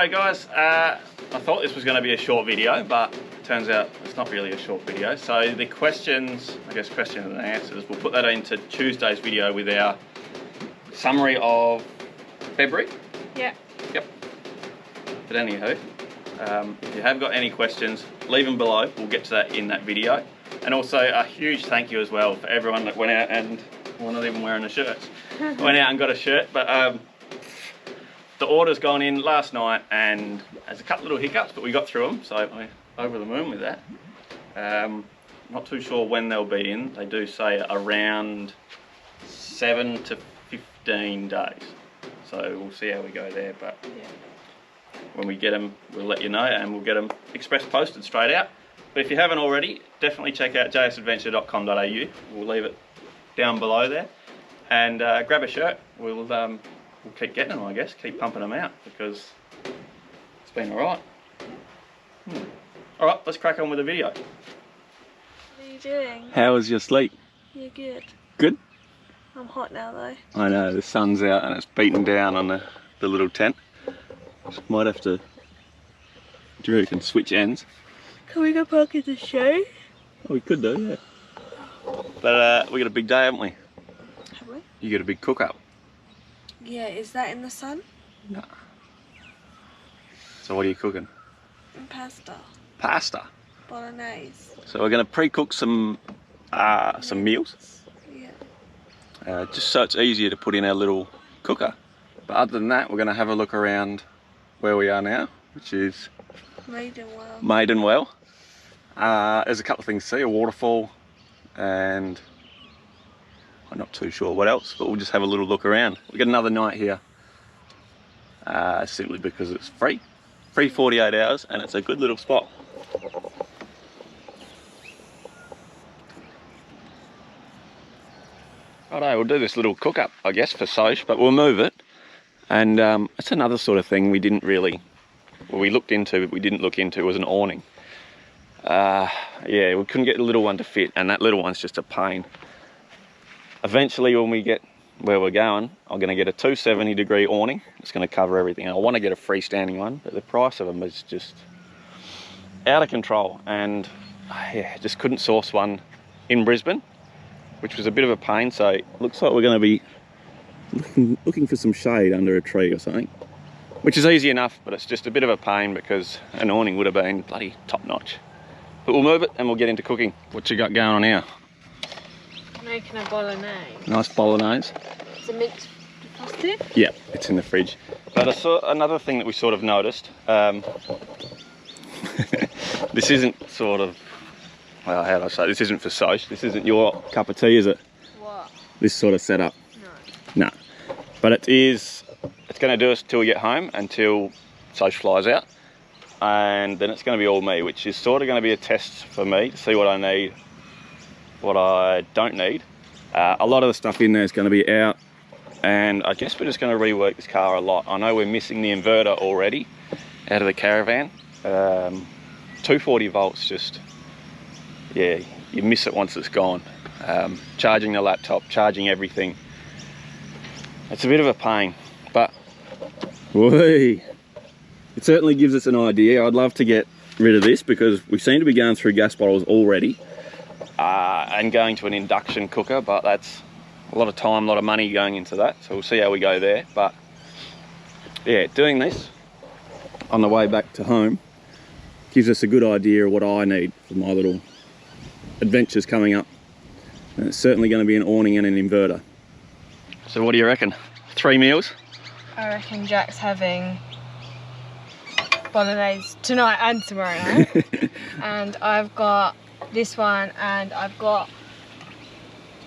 G'day guys, I thought this was going to be a short video, but it turns out it's not really a short video. So the questions, I guess questions and answers, we'll put that into Tuesday's video with our summary of February. Yeah. Yep. But anywho, if you have got any questions, leave them below. We'll get to that in that video. And also a huge thank you as well for everyone that went out and, well, not even wearing the shirts, went out and got a shirt. But the order's gone in last night and there's a couple little hiccups, but we got through them, so we're over the moon with that. Not too sure when they'll be in. They do say around 7 to 15 days. So we'll see how we go there, but yeah, when we get them, we'll let you know and we'll get them express posted straight out. But if you haven't already, definitely check out jsadventure.com.au. We'll leave it down below there. And grab a shirt. We'll keep getting them, I guess. Keep pumping them out because it's been alright. Alright, let's crack on with the video. What are you doing? How was your sleep? You're good. Good? I'm hot now though. I know, the sun's out and it's beating down on the little tent. Might have to, do you reckon, switch ends? Can we go park in the show? Oh, we could do, yeah. But we got a big day, haven't we? Have we? You got a big cook up. Yeah, is that in the sun? No. So what are you cooking? Pasta. Pasta. Bolognese. So we're going to pre-cook some meals. Yeah. Just so it's easier to put in our little cooker. But other than that, we're going to have a look around where we are now, which is Maidenwell. Maidenwell. There's a couple of things to see, a waterfall, and I'm not too sure what else, but we'll just have a little look around. We got another night here, simply because it's free 48 hours, and it's a good little spot. Righto, we'll do this little cook up, I guess, for Soch, but we'll move it. And it's another sort of thing we didn't really, well, we looked into, but we didn't look into, was an awning. Yeah, we couldn't get the little one to fit, and that little one's just a pain. Eventually, when we get where we're going, I'm going to get a 270-degree awning. It's going to cover everything. I want to get a freestanding one, but the price of them is just out of control. And yeah, just couldn't source one in Brisbane, which was a bit of a pain. So it looks like we're going to be looking for some shade under a tree or something, which is easy enough, but it's just a bit of a pain because an awning would have been bloody top-notch. But we'll move it and we'll get into cooking. What you got going on here? Making a bolognese. Nice bolognese. Is it minced pasta? Yeah, it's in the fridge. But I saw another thing that we sort of noticed. This isn't sort of, well, how do I say, this isn't for Soch. This isn't your cup of tea, is it? What? This sort of setup. No. But it is, it's going to do us till we get home, until Soch flies out. And then it's going to be all me, which is sort of going to be a test for me to see what I need, what I don't need. A lot of the stuff in there is going to be out, and I guess we're just going to rework this car a lot. I know we're missing the inverter already out of the caravan. 240 volts, just, yeah, you miss it once it's gone. Charging the laptop, charging everything. It's a bit of a pain, but whee, it certainly gives us an idea. I'd love to get rid of this because we seem to be going through gas bottles already. And going to an induction cooker, but that's a lot of time, a lot of money going into that, so we'll see how we go there. But yeah, doing this on the way back to home gives us a good idea of what I need for my little adventures coming up, and it's certainly going to be an awning and an inverter. So what do you reckon? 3 meals? I reckon Jack's having bolognese tonight and tomorrow night. And I've got this one, and I've got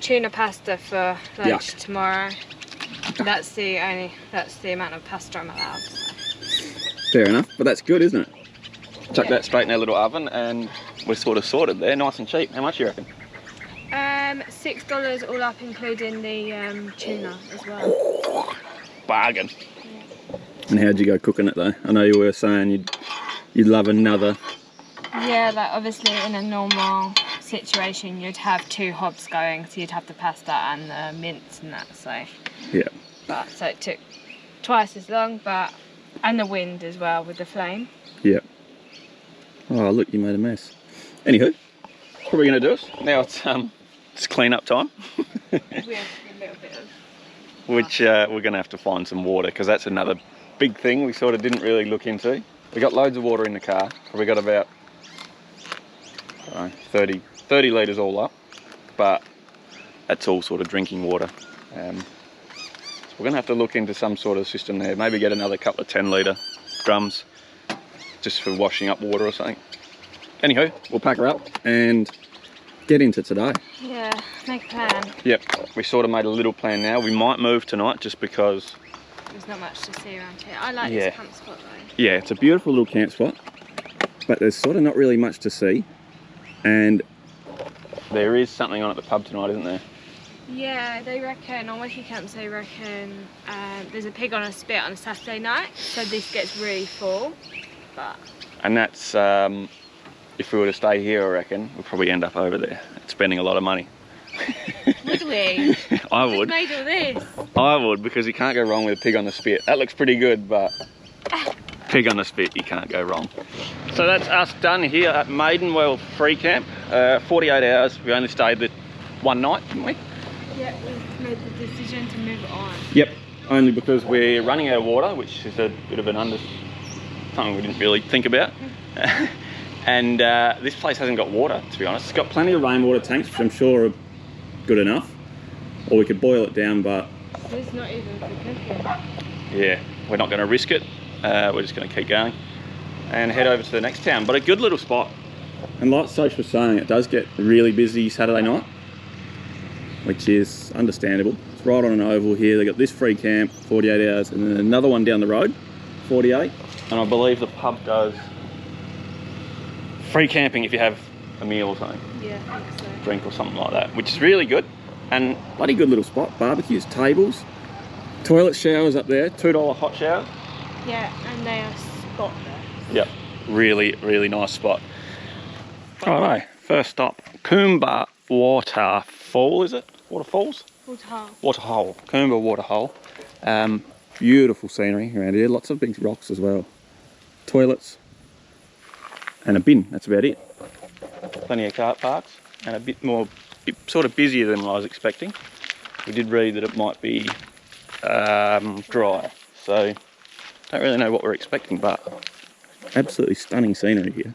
tuna pasta for lunch tomorrow. That's the amount of pasta I'm allowed. Fair enough, but that's good, isn't it? Chuck that straight in our little oven and we're sort of sorted there, nice and cheap. How much do you reckon? $6 all up, including the tuna as well. Bargain. Yeah. And how'd you go cooking it though? I know you were saying you'd love another. Yeah, like obviously in a normal situation you'd have 2 hobs going, so you'd have the pasta and the mince and that, so. Yeah. But so it took twice as long, but And the wind as well with the flame. Yeah. Oh, look, you made a mess. Anywho, what are we going to do? Now it's clean up time. We have a little bit of... Which we're going to have to find some water, because that's another big thing we sort of didn't really look into. We got loads of water in the car. We got about 30 litres all up, but that's all sort of drinking water. So we're going to have to look into some sort of system there. Maybe get another couple of 10-litre drums just for washing up water or something. Anywho, we'll pack her up and get into today. Yeah, make a plan. Yep, we sort of made a little plan now. We might move tonight just because... There's not much to see around here. I like this camp spot though. Yeah, it's a beautiful little camp spot, but there's sort of not really much to see. And there is something on at the pub tonight, isn't there? Yeah, they reckon, on Wiki Camps they reckon there's a pig on a spit on a Saturday night, so this gets really full. But... And that's, if we were to stay here, I reckon, we'd probably end up over there spending a lot of money. Would we? I would. Made all this. I would, because you can't go wrong with a pig on the spit. That looks pretty good, but pig on the spit, you can't go wrong. So that's us done here at Maidenwell Free Camp. 48 hours. We only stayed the one night, didn't we? Yeah, we made the decision to move on. Yep, only because we're running out of water, which is a bit of an something we didn't really think about. And this place hasn't got water, to be honest. It's got plenty of rainwater tanks, which I'm sure are good enough. Or we could boil it down, but... It's not even for cooking. Yeah, we're not going to risk it. We're just going to keep going and head over to the next town. But a good little spot. And like Soch was saying, it does get really busy Saturday night, which is understandable. It's right on an oval here. They got this free camp, 48 hours, and then another one down the road, 48. And I believe the pub does free camping if you have a meal or something. Yeah, I think so. Drink or something like that, which is really good. And bloody good little spot. Barbecues, tables, toilet showers up there, $2 hot showers. Yeah, and they are spotless. Yep, really, really nice spot. Righto, first stop, Coomba Waterfall, is it? Waterfalls? Waterhole. Waterhole, Coomba Waterhole. Beautiful scenery around here, lots of big rocks as well. Toilets and a bin, that's about it. Plenty of car parks and a bit sort of busier than what I was expecting. We did read that it might be dry, so don't really know what we're expecting, but absolutely stunning scenery here.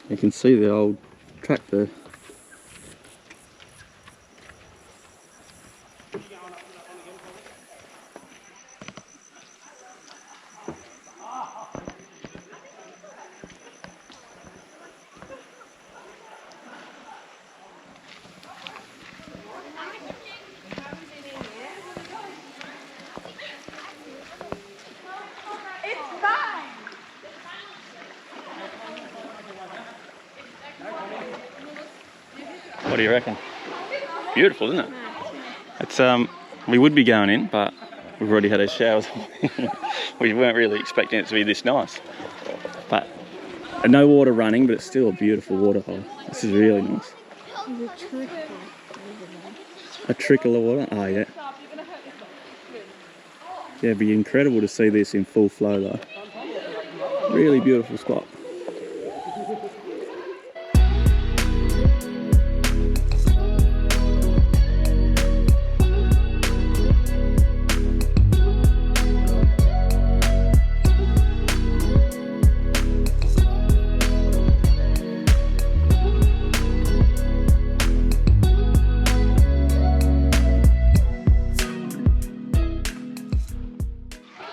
You can see the old tractor. What do you reckon? Beautiful, isn't it? It's we would be going in, but we've already had our showers. We weren't really expecting it to be this nice. But no water running, but it's still a beautiful waterhole. This is really nice. A trickle of water? Oh yeah. Yeah, it'd be incredible to see this in full flow though. Really beautiful spot.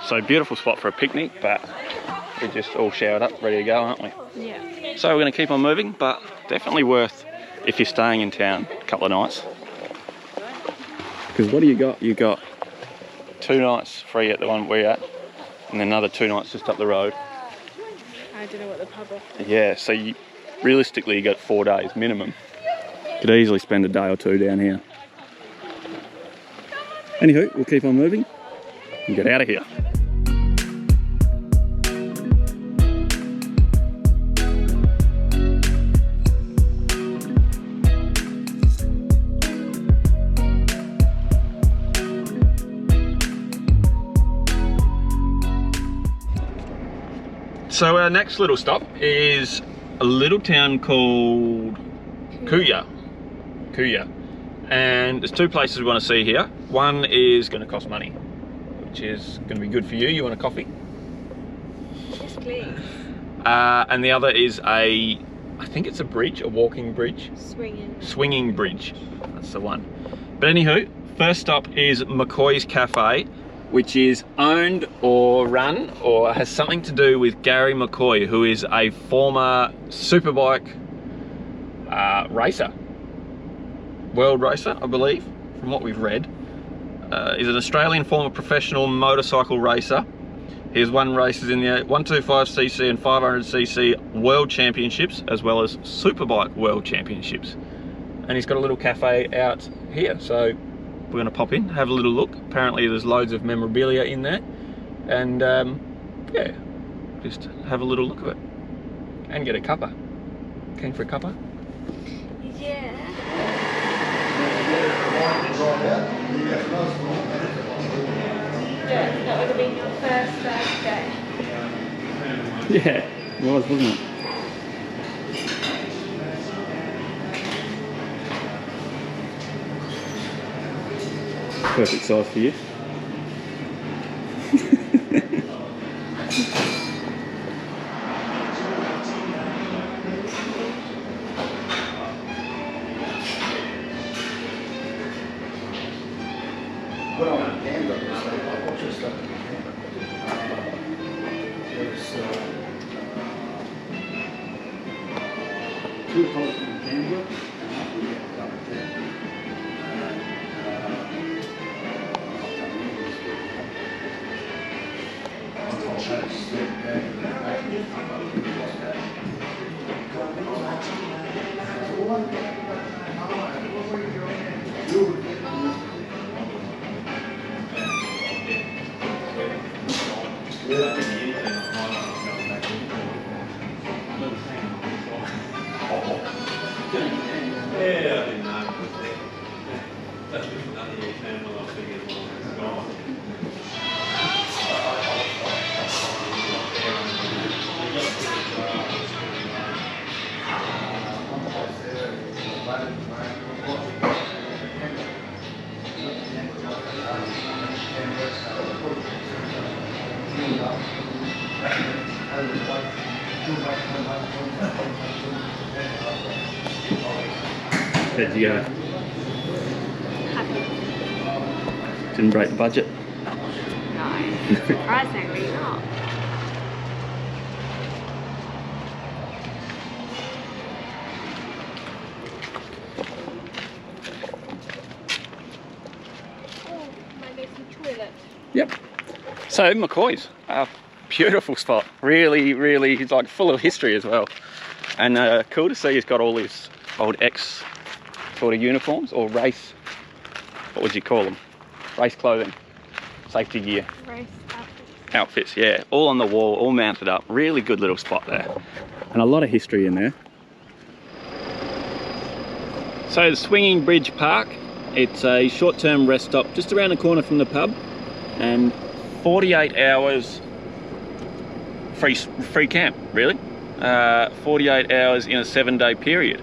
So beautiful spot for a picnic, but we're just all showered up, ready to go, aren't we? Yeah. So we're going to keep on moving, but definitely worth if you're staying in town a couple of nights. Because what do you got? You got 2 nights free at the one we're at, and then another 2 nights just up the road. I don't know what the pub offers. Yeah, so realistically you got 4 days minimum. Could easily spend a day or 2 down here. Anywho, we'll keep on moving and get out of here. So our next little stop is a little town called Cooyar. And there's two places we want to see here. One is going to cost money, which is going to be good for you. You want a coffee? Yes, please. And the other is I think it's a bridge, a walking bridge. Swinging bridge. That's the one. But anywho, first stop is McCoy's Cafe, which is owned or run or has something to do with Garry McCoy, who is a former superbike racer. World racer, I believe, from what we've read. He's an Australian former professional motorcycle racer. He has won races in the 125cc and 500cc World Championships, as well as Superbike World Championships. And he's got a little cafe out here, so we're going to pop in, have a little look. Apparently there's loads of memorabilia in there. And yeah, just have a little look at it. And get a cuppa. Keen for a cuppa? Yeah. That would have been your first birthday. Yeah, it was, wasn't it? Perfect size for you. How'd you go? Happy. Didn't break the budget? No, surprisingly not. Oh, my messy toilet. Yep. So McCoy's, a beautiful spot. Really, really, it's like full of history as well. And cool to see he's got all his old ex sort of uniforms or race, what would you call them? Race clothing, safety gear. Race Outfits, yeah. All on the wall, all mounted up. Really good little spot there. And a lot of history in there. So the Swinging Bridge Park, it's a short-term rest stop just around the corner from the pub. And 48 hours free camp, really. 48 hours in a 7-day period.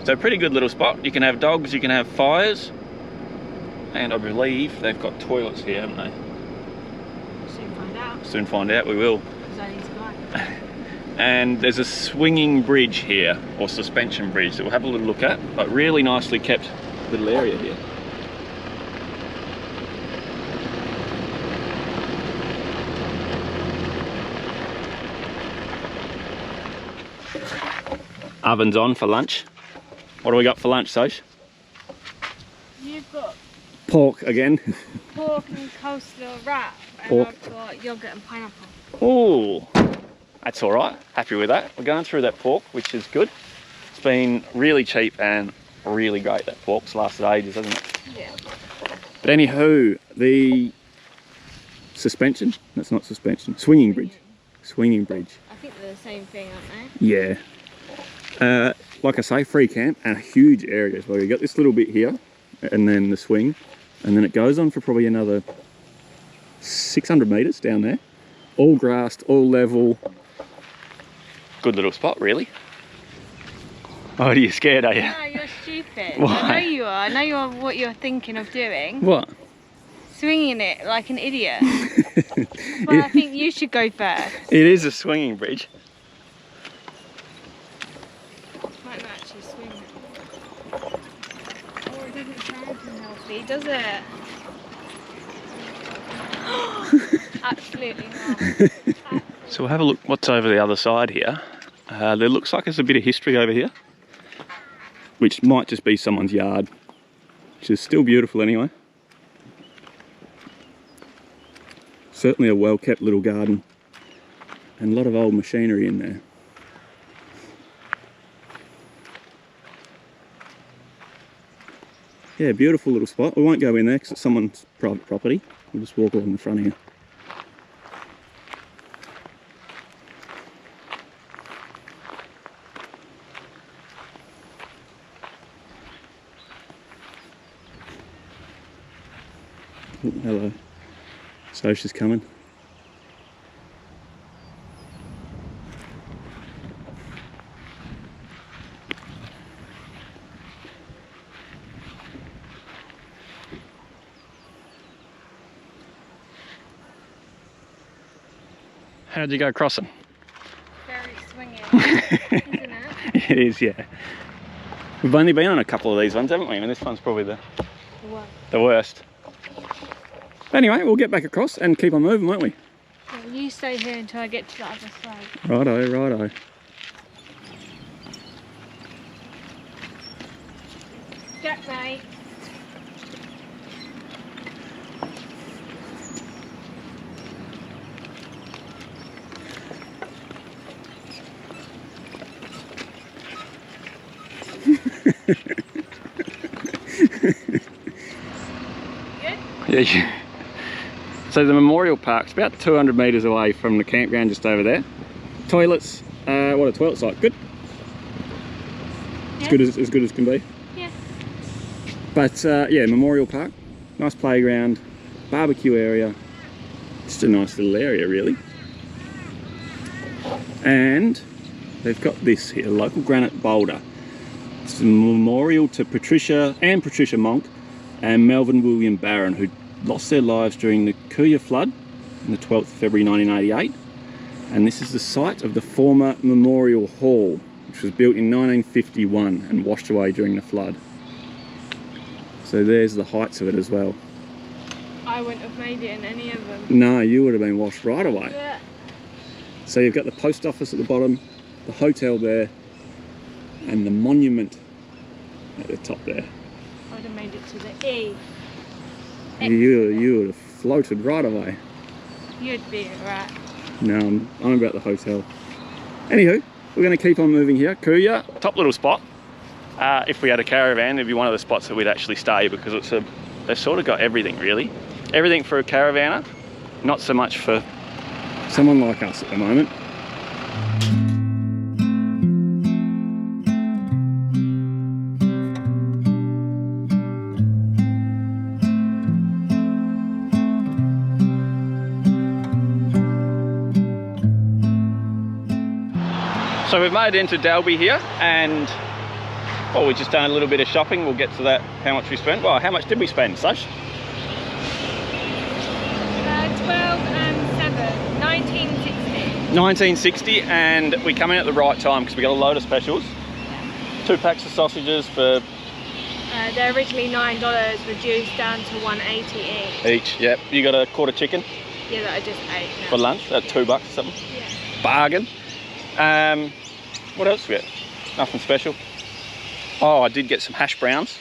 So pretty good little spot. You can have dogs, you can have fires, and I believe they've got toilets here, haven't they? Soon find out. Soon find out, we will. Because I need to go. And there's a swinging bridge here, or suspension bridge, that we'll have a little look at, but really nicely kept little area here. Oven's on for lunch. What do we got for lunch, Soch? You've got Pork again. pork and coleslaw wrap, and Pork. I've got yoghurt and pineapple. Oh, that's all right. Happy with that. We're going through that pork, which is good. It's been really cheap and really great. That pork's lasted ages, hasn't it? Yeah. But anywho, the suspension, that's not suspension, swinging bridge. Swinging bridge. I think they're the same thing, aren't Yeah. Like I say, free camp and a huge area as well. You got this little bit here and then the swing, and then it goes on for probably another 600 metres down there. All grassed, all level, good little spot, really. Oh, are you scared, are you? No, you're stupid. Why? I know you are. I know you're what you're thinking of doing. What? Swinging it like an idiot. Well, I think you should go first. It is a swinging bridge. Might not actually swing. Oh, it doesn't sound too healthy, does it? Absolutely not. So we'll have a look what's over the other side here. There looks like there's a bit of history over here, which might just be someone's yard, which is still beautiful anyway. Certainly a well-kept little garden and a lot of old machinery in there. Yeah, beautiful little spot. We won't go in there because it's someone's private property. We'll just walk along the front here. Oh, hello. Sosha's coming. How'd you go crossing? Very swinging, isn't it? It is, yeah. We've only been on a couple of these ones, haven't we? I mean, this one's probably the worst. Anyway, we'll get back across and keep on moving, won't we? Well, you stay here until I get to the other side. Righto, righto. Jack, mate. Yeah. So the memorial park's about 200 metres away from the campground just over there. Toilets, what a toilet site, good? Yeah. As good as can be. Yeah. But yeah, memorial park, nice playground, barbecue area, just a nice little area really. And they've got this here, local granite boulder. It's a memorial to Patricia Monk and Melvin William Barron, who lost their lives during the Cooyar flood on the 12th of February 1988. And this is the site of the former Memorial Hall, which was built in 1951 and washed away during the flood. So there's the heights of it as well. I wouldn't have made it in any of them. No, you would have been washed right away. Yeah. So you've got the post office at the bottom, the hotel there, and the monument at the top there. I would have made it to the E. You would have floated right away. You'd be right. No, I'm about the hotel. Anywho, we're going to keep on moving here. Kuya, top little spot. If we had a caravan, it'd be one of the spots that we'd actually stay, because they've sort of got everything really. Everything for a caravaner, not so much for someone like us at the moment. So we've made it into Dalby here, and well, we've just done a little bit of shopping. We'll get to that, how much we spent. Well, how much did we spend, Sash? 12 and 7, 1960. 1960, and we come in at the right time because we got a load of specials. 2 packs of sausages for... They're originally $9, reduced down to $1.80 each. Yep. You got a quarter chicken? Yeah, that I just ate now. For lunch, at $2 or something. Yeah. Bargain. What else we get? Nothing special. Oh, I did get some hash browns,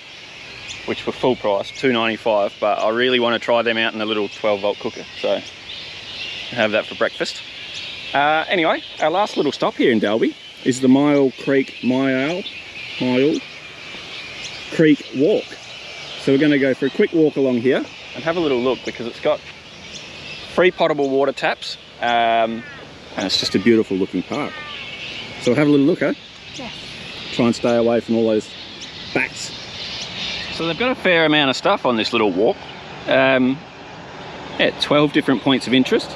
which were full price, $2.95, but I really want to try them out in a little 12-volt cooker, so have that for breakfast. Anyway, our last little stop here in Dalby is the Myall Creek walk. So we're going to go for a quick walk along here and have a little look, because it's got free potable water taps, and it's just a beautiful looking park. So we'll have a little look, eh? Yes. Try and stay away from all those bats. So they've got a fair amount of stuff on this little walk. Yeah, 12 different points of interest.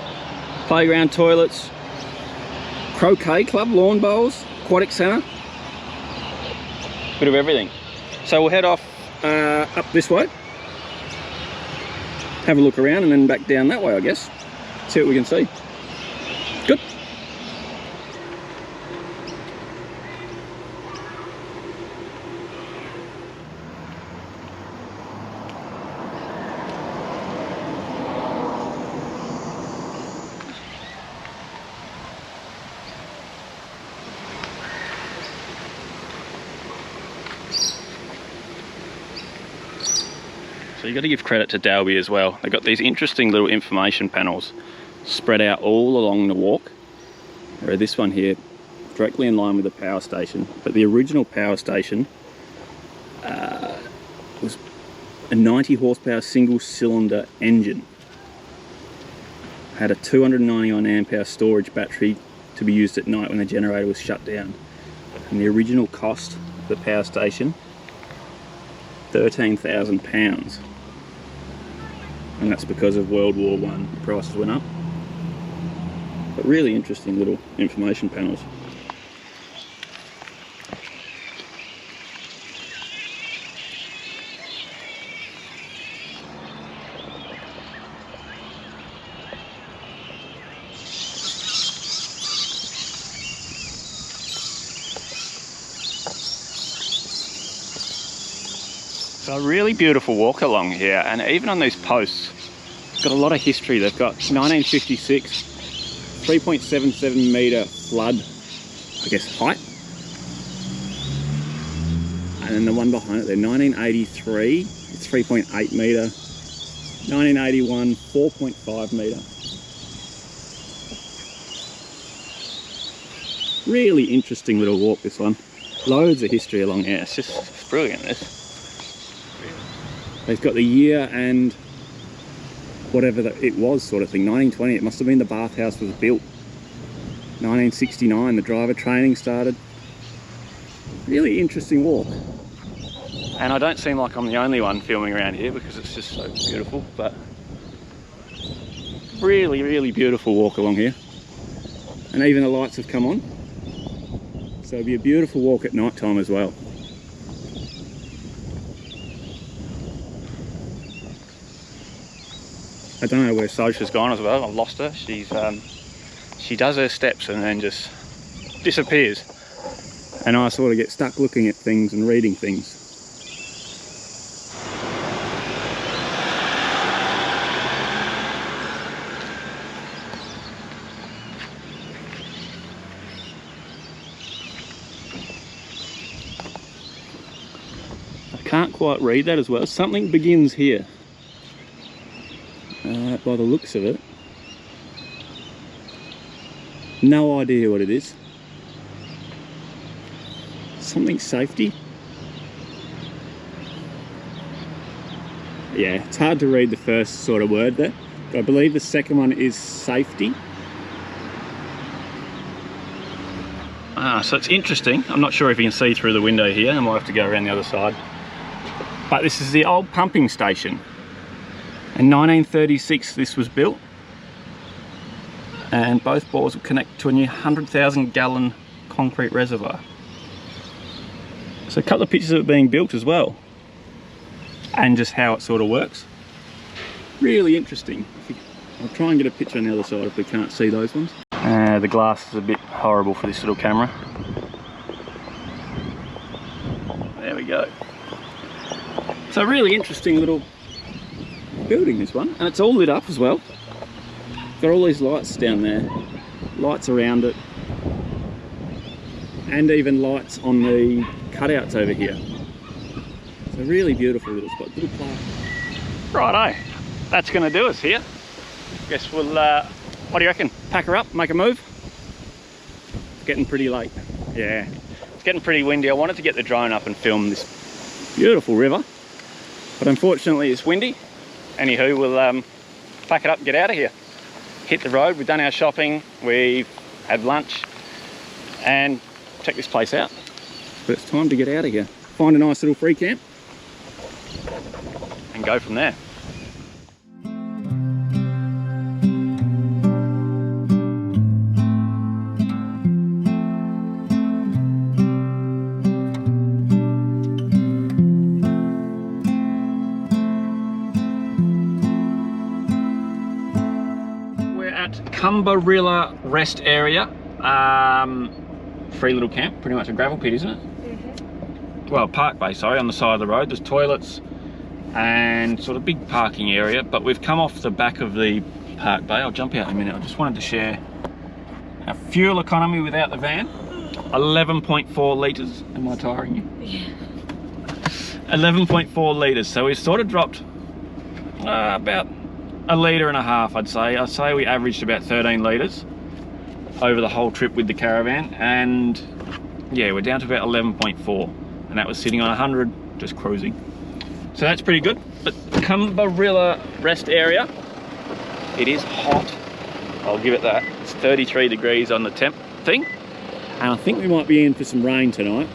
Playground, toilets, croquet club, lawn bowls, aquatic centre. Bit of everything. So we'll head off up this way, have a look around, and then back down that way, I guess. See what we can see. Good. So you've got to give credit to Dalby as well. They've got these interesting little information panels spread out all along the walk. Where this one here, directly in line with the power station. But the original power station was a 90 horsepower single cylinder engine. Had a 299 amp hour storage battery to be used at night when the generator was shut down. And the original cost of the power station, £13,000. And that's because of World War I, the prices went up. But really interesting little information panels. So a really beautiful walk along here, and even on these posts, it's got a lot of history. They've got 1956, 3.77 metre flood, I guess, height. And then the one behind it there, 1983, it's 3.8 metre. 1981, 4.5 metre. Really interesting little walk, this one. Loads of history along here. It's brilliant, this. They've got the year and whatever it was, sort of thing. 1920, it must have been the bathhouse was built. 1969, the driver training started. Really interesting walk. And I don't seem like I'm the only one filming around here because it's just so beautiful, but really, really beautiful walk along here. And even the lights have come on. So it'll be a beautiful walk at night time as well. I don't know where Sosha's gone as well. I've lost her. She does her steps and then just disappears. And I sort of get stuck looking at things and reading things. I can't quite read that as well. Something begins here. By the looks of it. No idea what it is. Something safety. Yeah, it's hard to read the first sort of word there. But I believe the second one is safety. So it's interesting. I'm not sure if you can see through the window here. I might have to go around the other side. But this is the old pumping station. In 1936 this was built, and both bores will connect to a new 100,000 gallon concrete reservoir. So a couple of pictures of it being built as well, and just how it sort of works. Really interesting. I'll try and get a picture on the other side if we can't see those ones. The glass is a bit horrible for this little camera. There we go. So really interesting little building, this one, and it's all lit up as well. Got all these lights down there, lights around it, and even lights on the cutouts over here. So really beautiful little spot, little park. Righto, that's going to do us here. Guess we'll, what do you reckon? Pack her up, make a move? It's getting pretty late. Yeah, it's getting pretty windy. I wanted to get the drone up and film this beautiful river, but unfortunately it's windy. Anywho, we'll pack it up and get out of here. Hit the road, we've done our shopping, we've had lunch, and check this place out. But it's time to get out of here. Find a nice little free camp, and go from there. Coomba rest area. Free little camp, pretty much a gravel pit, isn't it? Mm-hmm. Well, park bay, sorry, on the side of the road. There's toilets and sort of big parking area, but we've come off the back of the park bay. I'll jump out in a minute. I just wanted to share our fuel economy without the van. 11.4 litres. Am I tiring you? Yeah. 11.4 litres. So we've sort of dropped about 1.5 litres, I'd say. I'd say we averaged about 13 litres over the whole trip with the caravan. And yeah, we're down to about 11.4. And that was sitting on 100, just cruising. So that's pretty good. But Coomba rest area, it is hot. I'll give it that. It's 33 degrees on the temp thing. And I think we might be in for some rain tonight.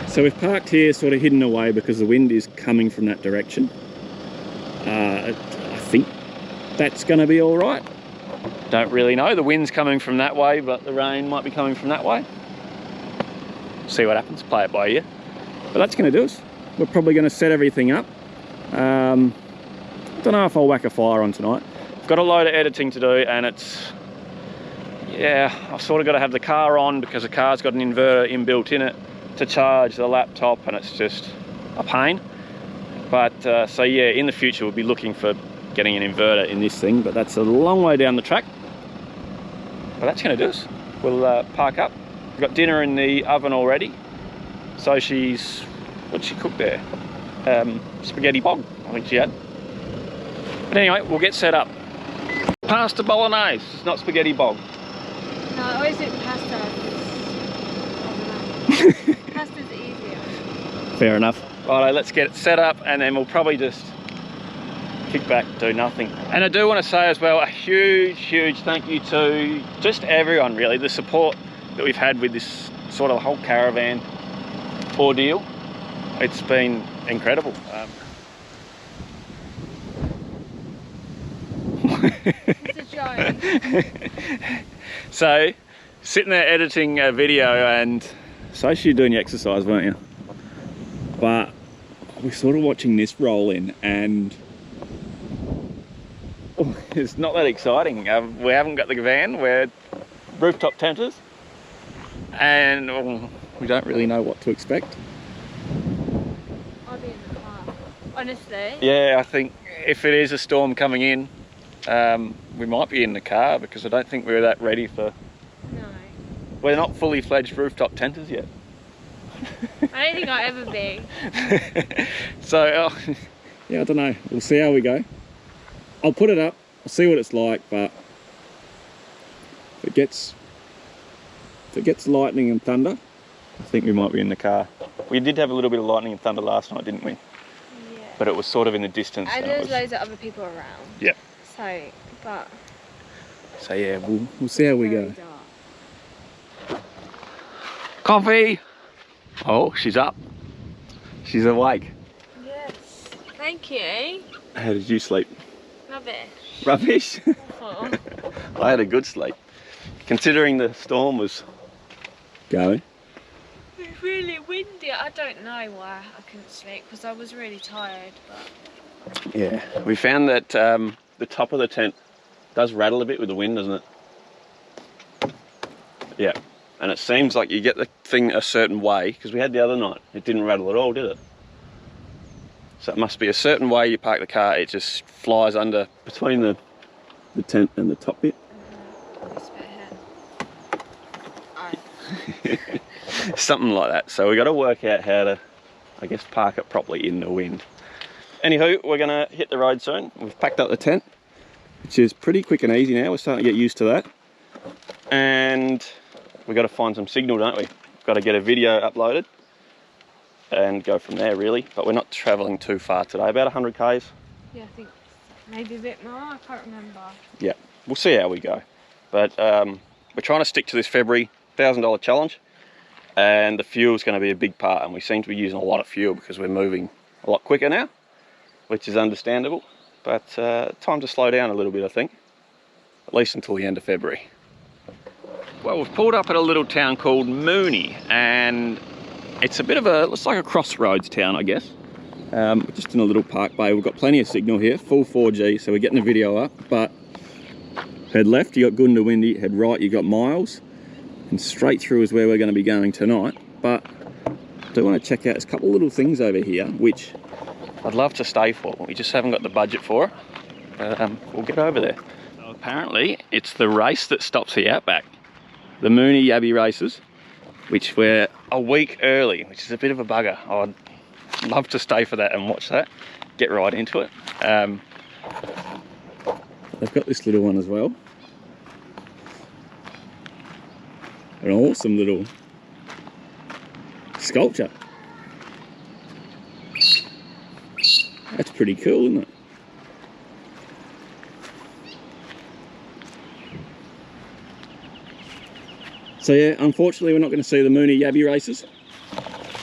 So we've parked here sort of hidden away because the wind is coming from that direction. I think that's going to be all right. Don't really know. The wind's coming from that way, but the rain might be coming from that way. See what happens, play it by ear. But that's going to do us. We're probably going to set everything up. I don't know if I'll whack a fire on tonight. I've got a load of editing to do, and it's, yeah, I've sort of got to have the car on because the car's got an inverter inbuilt in it to charge the laptop, and it's just a pain. But so yeah, in the future we'll be looking for getting an inverter in this thing, but that's a long way down the track. But that's going to do us. We'll park up. We've got dinner in the oven already. So she's, what'd she cook there? Spaghetti bog, I think she had. But anyway, we'll get set up. Pasta bolognese, it's not spaghetti bog. No, I always do pasta. Pasta's easier. Fair enough. Righto, let's get it set up and then we'll probably just kick back, do nothing. And I do want to say as well, a huge thank you to just everyone really, the support that we've had with this sort of whole caravan ordeal. It's been incredible. It's a joke. So, sitting there editing a video, and so you're doing your exercise, weren't you? But we're sort of watching this roll in, and it's not that exciting. We haven't got the van, we're rooftop tenters, and we don't really know what to expect. I'll be in the car, honestly. Yeah, I think if it is a storm coming in, we might be in the car because I don't think we're that ready for... No. We're not fully fledged rooftop tenters yet. I don't think I'll ever be. So, yeah, I don't know. We'll see how we go. I'll put it up. I'll see what it's like, but if it gets lightning and thunder, I think we might be in the car. We did have a little bit of lightning and thunder last night, didn't we? Yeah. But it was sort of in the distance. And there's loads of other people around. Yeah. So yeah, we'll see how we go. Dark. Coffee! Oh, she's up. She's awake. Yes. Thank you. How did you sleep? Rubbish. Rubbish? Oh. I had a good sleep. Considering the storm was going. It's really windy. I don't know why I couldn't sleep because I was really tired. But yeah, we found that the top of the tent does rattle a bit with the wind, doesn't it? Yeah, and it seems like you get the thing a certain way, because we had the other night, it didn't rattle at all, did it? So it must be a certain way you park the car, it just flies under between the tent and the top bit. Something like that. So we got to work out how to, I guess, park it properly in the wind. Anywho, we're going to hit the road soon. We've packed up the tent, which is pretty quick and easy now. We're starting to get used to that. And we've got to find some signal, don't we? We've got to get a video uploaded and go from there, really. But we're not travelling too far today, about 100 k's. Yeah, I think maybe a bit more, I can't remember. Yeah, we'll see how we go. But we're trying to stick to this February $1,000 challenge. And the fuel's going to be a big part, and we seem to be using a lot of fuel because we're moving a lot quicker now, which is understandable, but time to slow down a little bit, I think, at least until the end of February. Well, we've pulled up at a little town called Mooney, and it's a bit of a, looks like a crossroads town, I guess. We're just in a little park bay. We've got plenty of signal here, full 4G, so we're getting the video up, but Head left, you got good and windy. Head right, you got Myall. And straight through is where we're going to be going tonight. But I do want to check out, there's a couple of little things over here, which I'd love to stay for, but we just haven't got the budget for it. But we'll get over there. So apparently, it's the race that stops the Outback. The Mooney Yabby races, which we're a week early, which is a bit of a bugger. I'd love to stay for that and watch that, get right into it. They've got this little one as well. An awesome little sculpture. That's pretty cool, isn't it? So yeah, unfortunately we're not going to see the Mooney Yabby races,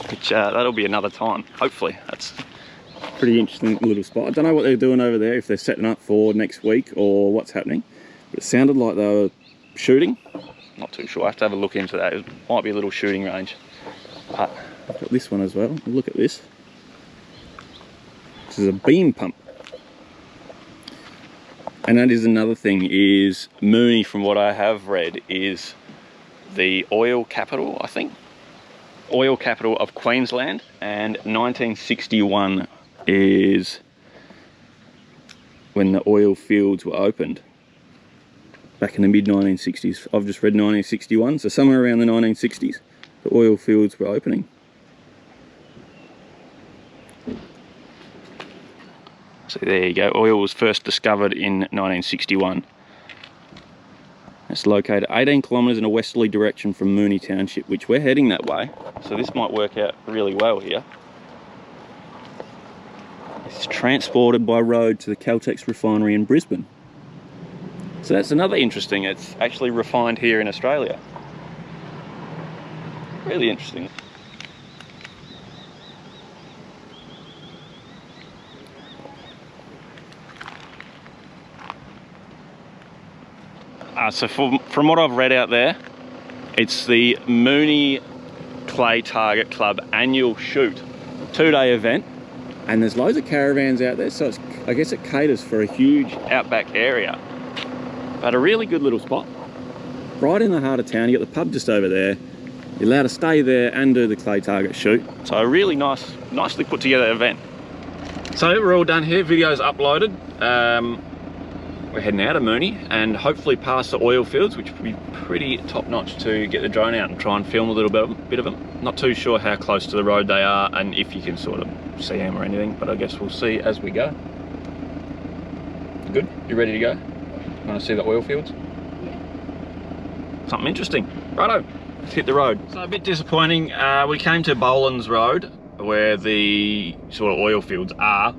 which that'll be another time, hopefully. That's a pretty interesting little spot. I don't know what they're doing over there, if they're setting up for next week or what's happening, but it sounded like they were shooting. Not too sure, I have to have a look into that. It might be a little shooting range. But I've got this one as well. Look at this. This is a beam pump. And that is another thing, is Mooney, from what I have read, is the oil capital, I think. Oil capital of Queensland, and 1961 is when the oil fields were opened. Back in the mid-1960s. I've just read 1961, so somewhere around the 1960s, the oil fields were opening. So there you go, oil was first discovered in 1961. It's located 18 kilometres in a westerly direction from Mooney Township, which we're heading that way, so this might work out really well here. It's transported by road to the Caltex refinery in Brisbane. So that's another interesting, it's actually refined here in Australia. Really interesting. So from what I've read out there, it's the Mooney Clay Target Club annual shoot, 2-day event, and there's loads of caravans out there, so I guess it caters for a huge outback area. But a really good little spot, right in the heart of town. You got the pub just over there. You're allowed to stay there and do the clay target shoot. So a really nicely put together event. So we're all done here, video's uploaded. We're heading out of Mooney and hopefully past the oil fields, which would be pretty top notch to get the drone out and try and film a little bit of them. Not too sure how close to the road they are and if you can sort of see them or anything, but I guess we'll see as we go. Good? You ready to go? Want to see the oil fields? Yeah. Something interesting. Righto, let's hit the road. So a bit disappointing, we came to Boland's Road where the sort of oil fields are.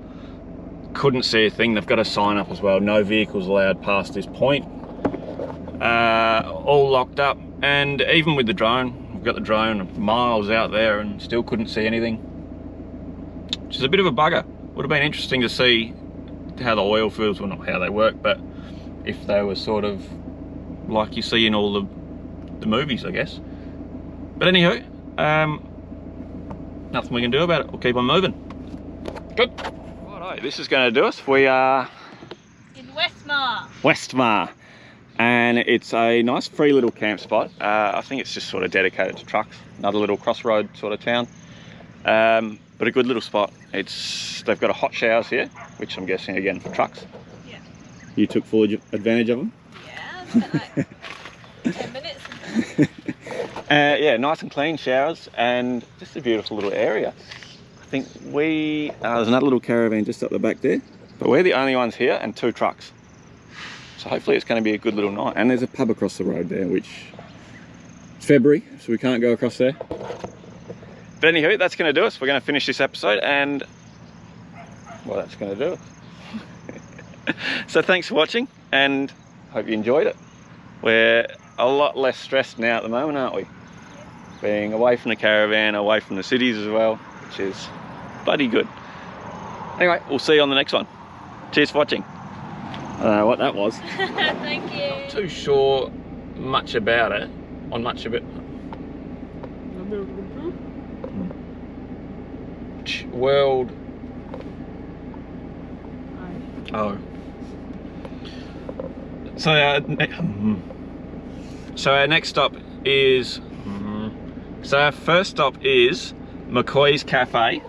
Couldn't see a thing. They've got a sign up as well, no vehicles allowed past this point. All locked up, and even with the drone, we've got the drone miles out there and still couldn't see anything, which is a bit of a bugger. Would have been interesting to see how the oil fields, well, not how they work, but if they were sort of like you see in all the movies, I guess. But anywho, nothing we can do about it. We'll keep on moving. Good. Righto, this is going to do us. We are in Westmar. Westmar, and it's a nice free little camp spot. I think it's just sort of dedicated to trucks. Another little crossroad sort of town, but a good little spot. They've got a hot showers here, which I'm guessing again for trucks. Yeah. You took full advantage of them? Yeah, spent like 10 minutes. Yeah, nice and clean showers and just a beautiful little area. I think there's another little caravan just up the back there, but we're the only ones here and 2 trucks. So hopefully it's going to be a good little night. And there's a pub across the road there, which it's February, so we can't go across there. But anywho, that's going to do us. We're going to finish this episode and, well, that's going to do it. So thanks for watching and hope you enjoyed it. We're a lot less stressed now at the moment, aren't we? Being away from the caravan, away from the cities as well, which is bloody good. Anyway, we'll see you on the next one. Cheers for watching. I don't know what that was. Thank you. Not too sure much about it, on much of it. World. So our next stop is, so our first stop is McCoy's Cafe.